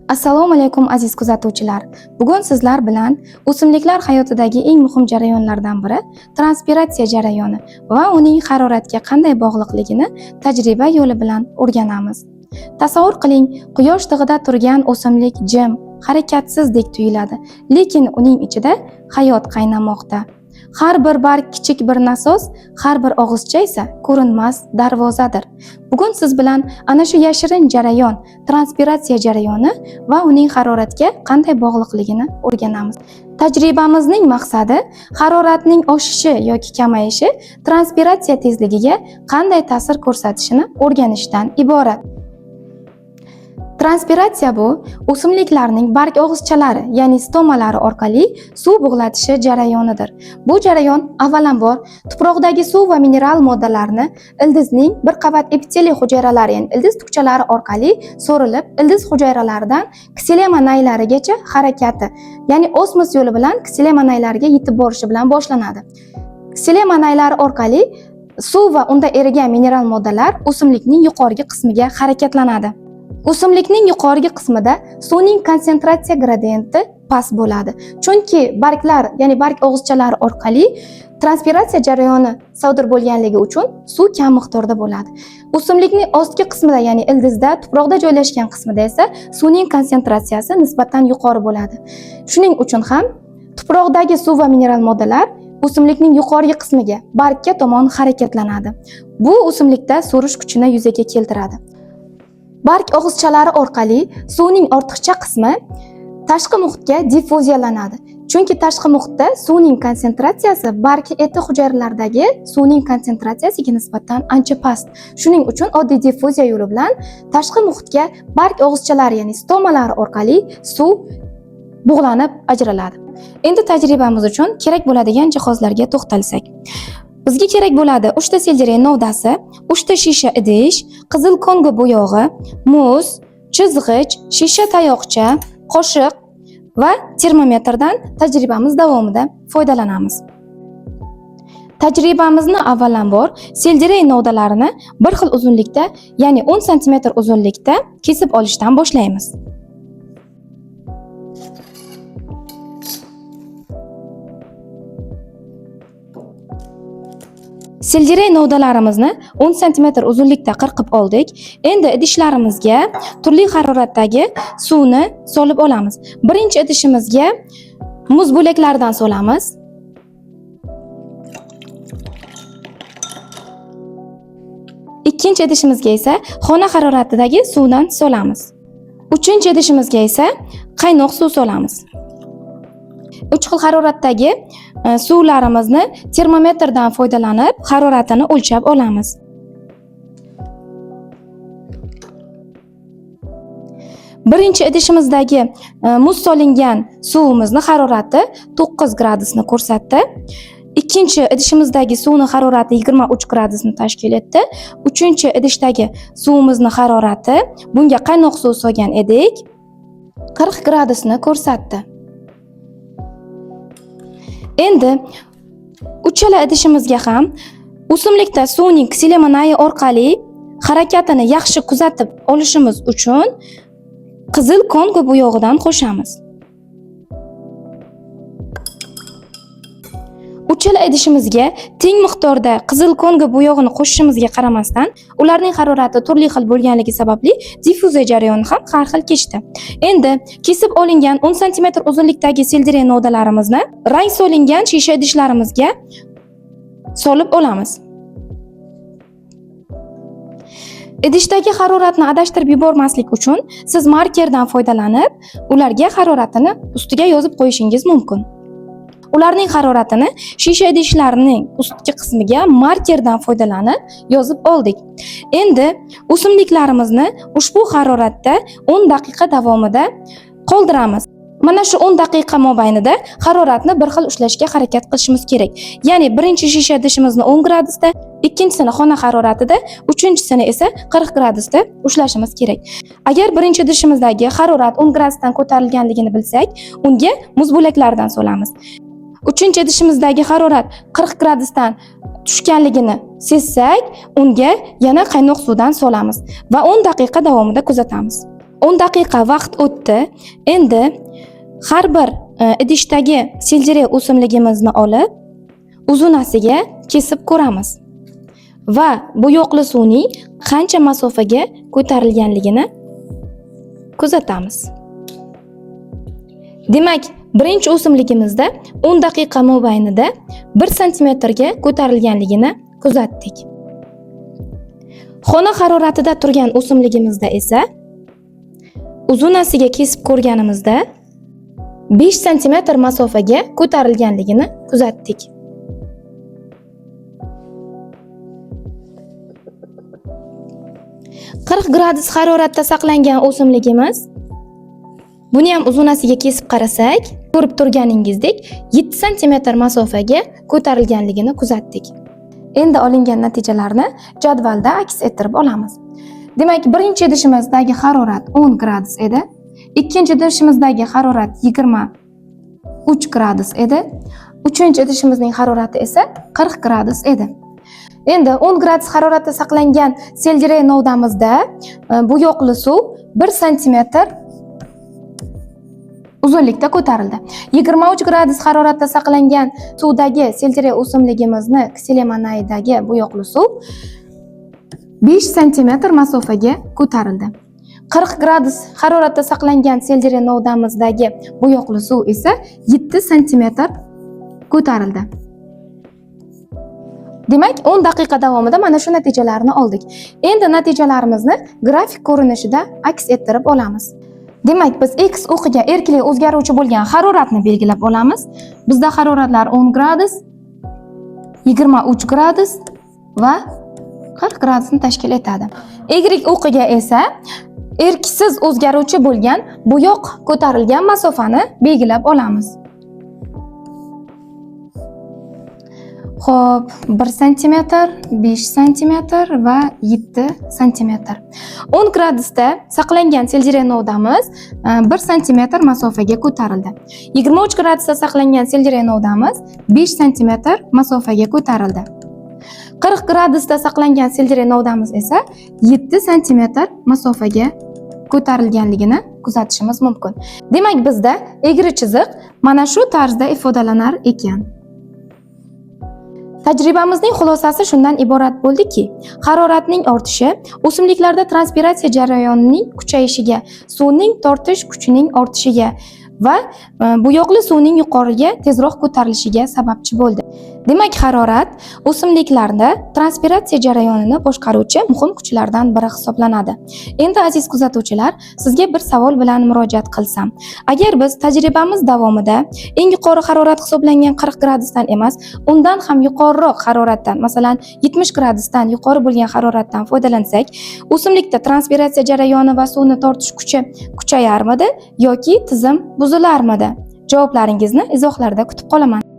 Assalomu alaykum aziz kuzatuvchilar. Bugun sizlar bilan o'simliklar hayotidagi eng muhim jarayonlardan biri transpiratsiya jarayoni va uning haroratga qanday bog'liqligini tajriba yo'li bilan o'rganamiz. Tasavvur qiling, quyosh tig'ida turgan o'simlik jim, harakatsizdek tuyuladi, lekin uning ichida hayot qaynamoqda. Har bir barg kichik bir nasos, har bir og'izcha esa ko'rinmas darvozadir. Bugun siz bilan ana shu yashirin jarayon, transpiratsiya jarayoni va uning haroratga qanday bog'liqligini o'rganamiz. Tajribamizning maqsadi haroratning oshishi yoki kamayishi transpiratsiya tezligiga qanday ta'sir ko'rsatishini o'rganishdan iborat. Transpiratsiya bu o'simliklarning barg og'izchalari, ya'ni stomalari orqali suv bug'latishi jarayonidir. Bu jarayon avvalambor tuproqdagi suv va mineral moddalarni ildizning bir qavat epiteliy hujayralari, ya'ni ildiz tukchalari orqali so'rilib, ildiz hujayralaridan ksilema naylarigacha harakati, ya'ni osmos yo'li bilan ksilema naylariga yetib borishi bilan boshlanadi. Ksilema naylari orqali suv va unda erigan mineral moddalar o'simlikning yuqorgi qismiga harakatlanadi. O'simlikning yuqorgi qismida suvning konsentratsiya gradiyenti past bo'ladi. Chunki barglar, ya'ni barg og'izchalari orqali transpiratsiya jarayoni sodir bo'lganligi uchun suv kam miqdorda bo'ladi. O'simlikning ostki qismida, ya'ni ildizda, tuproqda joylashgan qismida esa suvning konsentratsiyasi nisbatan yuqori bo'ladi. Shuning uchun ham tuproqdagi suv va mineral moddalar o'simlikning yuqorgi qismiga, bargga tomon harakatlanadi. Bu o'simlikda so'rish kuchini yuzaga keltiradi. Barg og'izchalari orqali suvning ortiqcha qismi tashqi muhitga diffuziyalanadi. Chunki tashqi muhitda suvning konsentratsiyasi barg eti hujayralaridagi suvning konsentratsiyasiga nisbatan ancha past. Shuning uchun oddiy diffuziya yo'li bilan tashqi muhitga barg og'izchalari, ya'ni stomalari orqali suv bug'lanib ajraladi. Endi tajribamiz uchun kerak bo'ladigan jihozlarga to'xtalsak. Bizga kerak bo'ladi 3 ta selderey novdasi, 3 ta shisha idish, qizil kongo bo'yog'i, muz, chizg'ich, shisha tayoqcha, qoshiq va termometrdan tajribamiz davomida foydalanamiz. Tajribamizni avvalambor selderey novdalarini bir xil uzunlikda, ya'ni 10 sm uzunlikda kesib olishdan boshlaymiz. Selderey novdalarimizni 10 sm uzunlikda qirqib oldik. Endi idishlarimizga turli haroratdagi suvni solib olamiz. Birinchi idishimizga muz bo'laklaridan solamiz. Ikkinchi idishimizga esa xona haroratidagi suvdan solamiz. Uchinchi idishimizga esa qaynoq suv solamiz. 3 xil haroratdagi suvlarimizni termometrdan foydalanib haroratini o'lchab olamiz. Birinchi idishimizdagi muz solingan suvimizni harorati 9 gradusni ko'rsatdi. Ikkinchi idishimizdagi suvning harorati 23 gradusni tashkil etdi. Uchinchi idishdagi suvimizni harorati, bunga qaynoq suv solgan edik, 40 gradusni ko'rsatdi. Endi uchala idishimizga ham o'simlikda suvning ksilema nayi orqali harakatini yaxshi kuzatib olishimiz uchun qizil kongo bo'yog'idan qo'shamiz. Uchala idishimizga teng miqdorda qizil kongo bo'yog'ini qo'shishimizga qaramasdan, ularning harorati turli xil bo'lganligi sababli diffuziya jarayoni ham har xil kechdi. Endi kesib olingan 10 sm uzunlikdagi selderey novdalarimizni rang solingan shisha idishlarimizga solib olamiz. Idishdagi haroratni adashtirib yubormaslik uchun siz markerdan foydalanib, ularga haroratini ustiga yozib qo'yishingiz mumkin. Ularning haroratini shisha idishlarning ustki qismiga markerdan foydalanib yozib oldik. Endi o'simliklarimizni ushbu haroratda 10 daqiqa davomida qoldiramiz. Mana shu 10 daqiqa mobaynida haroratni bir xil ushlashga harakat qilishimiz kerak. Ya'ni birinchi shisha idishimizni 10 gradusda, ikkinchisini xona haroratida, uchinchisini esa 40 gradusda ushlashimiz kerak. Agar birinchi idishimizdagi harorat 10 gradusdan ko'tarilganligini bilsak, unga muz bo'laklaridan solamiz. Uchinchi idishimizdagi harorat 40 gradusdan tushganligini sezsak, unga yana qaynoq suvdan solamiz va 10 daqiqa davomida kuzatamiz. 10 daqiqa vaqt o'tdi. Endi har bir idishdagi selderey o'simligimizni olib, uzunasiga kesib ko'ramiz va bu yoqli suvning qancha masofaga ko'tarilganligini kuzatamiz. Demak, birinchi o'simligimizda 10 daqiqa mobaynida 1 sm ga ko'tarilganligini kuzatdik. Xona haroratida turgan o'simligimizda esa uzunasiga kesib ko'rganimizda 5 sm masofaga ko'tarilganligini kuzatdik. gradus haroratda saqlangan o'simligimiz, buni ham uzunasiga kesib qarasak, ko'rib turganingizdek 7 sm masofaga ko'tarilganligini kuzatdik. Endi olingan natijalarni jadvalda aks ettirib olamiz. Demak, birinchi idishimizdagi harorat 10 gradus edi. Ikkinchi idishimizdagi harorat 23 gradus edi. Uchinchi idishimizning harorati esa 40 gradus edi. Endi 10 gradus haroratda saqlangan selderey novdamizda bu yoqli suv 1 sm uzunlikda ko'tarildi. 23 gradus haroratda saqlangan suvdagi selderey o'simligimizni ksilemonayidagi bu yoqli suv 5 sm masofaga ko'tarildi. 40 gradus haroratda saqlangan selderey novdamizdagi bu yoqli suv esa 7 sm ko'tarildi. Demak, 10 daqiqa davomida mana shu natijalarni oldik. Endi natijalarimizni grafik ko'rinishida aks ettirib olamiz. Demak, biz x o'qiga erklik o'zgaruvchi bo'lgan haroratni belgilab olamiz. Bizda haroratlar 10 gradus, 23 gradus va 40 gradusni tashkil etadi. Y o'qiga esa erksiz o'zgaruvchi bo'lgan bu yoq ko'tarilgan masofani belgilab olamiz. Xo'p, 1 sm, 5 sm va 7 sm. 10 gradusda saqlangan selderey novdamiz 1 sm masofaga ko'tarildi. 23 gradusda saqlangan selderey novdamiz 5 sm masofaga ko'tarildi. 40 gradusda saqlangan selderey novdamiz esa 7 sm masofaga ko'tarilganligini kuzatishimiz mumkin. Demak, bizda egri chiziq mana shu tarzda ifodalanar ekan. Tajribamizning xulosasi shundan iborat bo'ldiki, haroratning ortishi o'simliklarda transpiratsiya jarayonining kuchayishiga, suvning tortish kuchining ortishiga va bu yoqli suvning yuqoriga tezroq ko'tarilishiga sababchi bo'ldi. Demak, harorat o'simliklarda transpiratsiya jarayonini boshqaruvchi muhim kuchlardan biri hisoblanadi. Endi aziz kuzatuvchilar, sizga bir savol bilan murojaat qilsam, agar biz tajribamiz davomida eng yuqori harorat hisoblangan 40 gradusdan emas, undan ham yuqoriroq haroratdan, masalan 70 gradusdan yuqori bo'lgan haroratdan foydalansak, o'simlikda transpiratsiya jarayoni va suvni tortish kuchi kuchayarmidi yoki tizim buzilarmidi? Javoblaringizni izohlarda kutib qolaman.